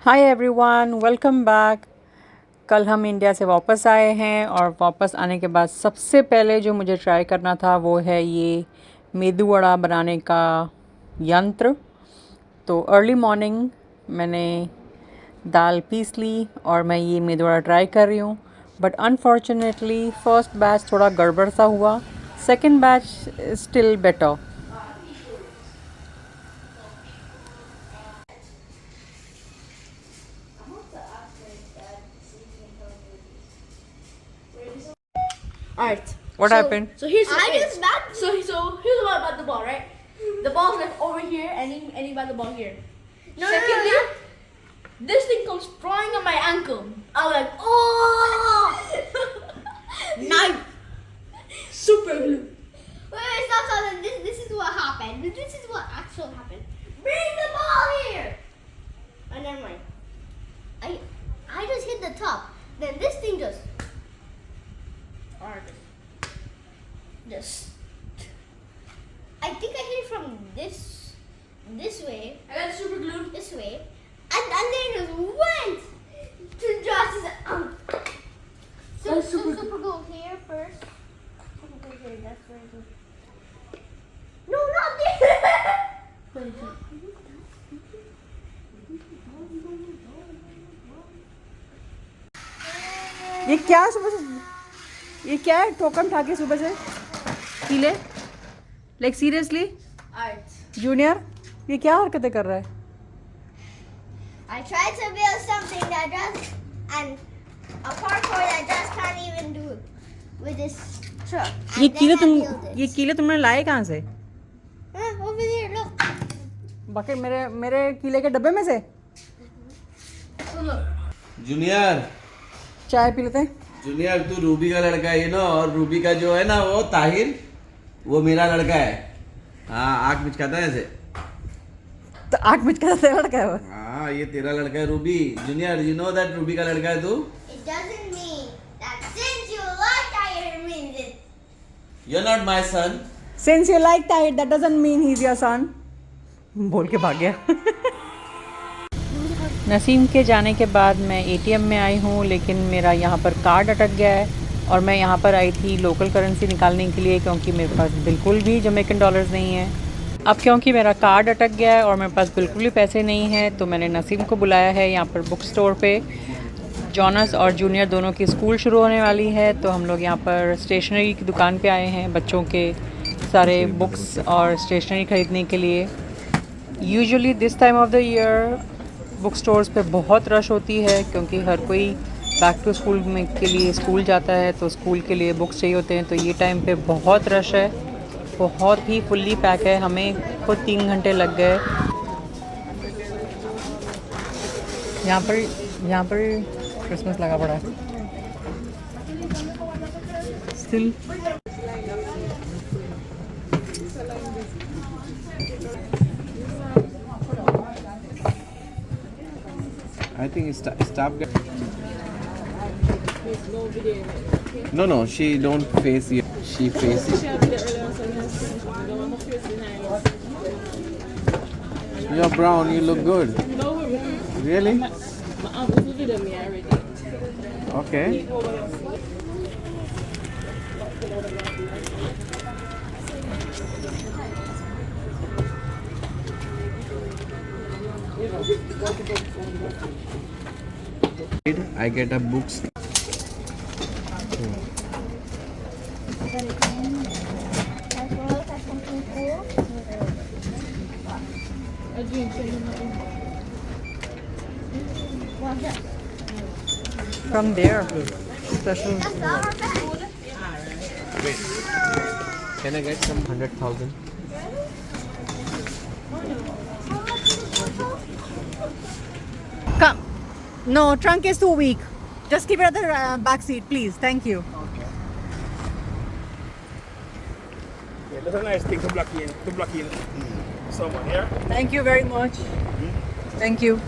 Hi everyone, welcome back. कल हम India से वापस आए हैं और वापस आने के बाद सबसे पहले जो मुझे ट्राई करना था वो है ये मेदू वड़ा बनाने का यंत्र। तो अर्ली मॉर्निंग मैंने दाल पीस ली और मैं ये मेदू वड़ा ट्राई कर रही हूँ। बट अनफॉर्चुनेटली फ़र्स्ट बैच थोड़ा गड़बड़ सा हुआ, second batch still better. Alright. What happened? So here's the here's what about the ball, right? The ball's like over here, and he by the ball here. Secondly, this thing comes flying on my ankle. I'm like, oh, knife, super glue. Wait, stop. This is what happened. This is what actually happened. Bring the ball here. And never mind. I just hit the top. Then this thing just. Alright. Just. I think I hit it from this way. I got super glue. This way. And then it just went to Josh's So super glue here first. Super glue here. That's where it is. No, not there. ये क्या सुबह से, ये क्या है? Token खा के सुबह से कीले, लाइक सीरियसली Alright. जूनियर, ये क्या हरकतें कर रहा है? I tried to build something that just and a parkour that just can't even do with this truck. ये And कीले then I तुम built it. ये कीले तुमने लाए कहाँ से? Over there, look. बकेट मेरे कीले के डब्बे में से। So look. जूनियर चाय पी लेते हैं। जूनियर तू रूबी का लड़का है ना, और रूबी का जो है ना वो ताहिर, वो मेरा लड़का है। हाँ, आँख मिचकाता है ऐसे। तो आँख मिचका तेरा लड़का है वो? हाँ, ये तेरा लड़का है Ruby. Junior, you know that Ruby का लड़का है तू। It doesn't mean that since you like Tiger means it. You are not my son. Since you like Tahir, that doesn't mean he's your son. बोल के भाग गया। नसीम के जाने के बाद मैं एटीएम में आई हूँ, लेकिन मेरा यहाँ पर कार्ड अटक गया है और मैं यहाँ पर आई थी लोकल करेंसी निकालने के लिए, क्योंकि मेरे पास बिल्कुल भी जमैकन डॉलर्स नहीं है। अब क्योंकि मेरा कार्ड अटक गया है और मेरे पास बिल्कुल भी पैसे नहीं हैं, तो मैंने नसीम को बुलाया है यहाँ पर बुक स्टोर पे। जॉनस और जूनियर दोनों की स्कूल शुरू होने वाली है, तो हम लोग यहाँ पर स्टेशनरी की दुकान पे आए हैं बच्चों के सारे बुक्स और स्टेशनरी ख़रीदने के लिए। Usually this time of the year book stores पे बहुत रश होती है, क्योंकि हर कोई बैक टू स्कूल में के लिए स्कूल जाता है, तो स्कूल के लिए बुक्स चाहिए होते हैं। तो ये टाइम पे बहुत रश है, बहुत ही फुल्ली पैक है। हमें खुद 3 घंटे लग गए। यहाँ पर क्रिसमस लगा पड़ा है still. I think it's stop. No, she don't face you. She faces. You're brown. You look good. Really? Okay. I get a books. From there, special. Wait. Can I get some 100,000? Come. No, trunk is too weak. Just keep it at the back seat, please. Thank you. Yeah, that's a nice thing to block in someone here. Thank you very much. Thank you.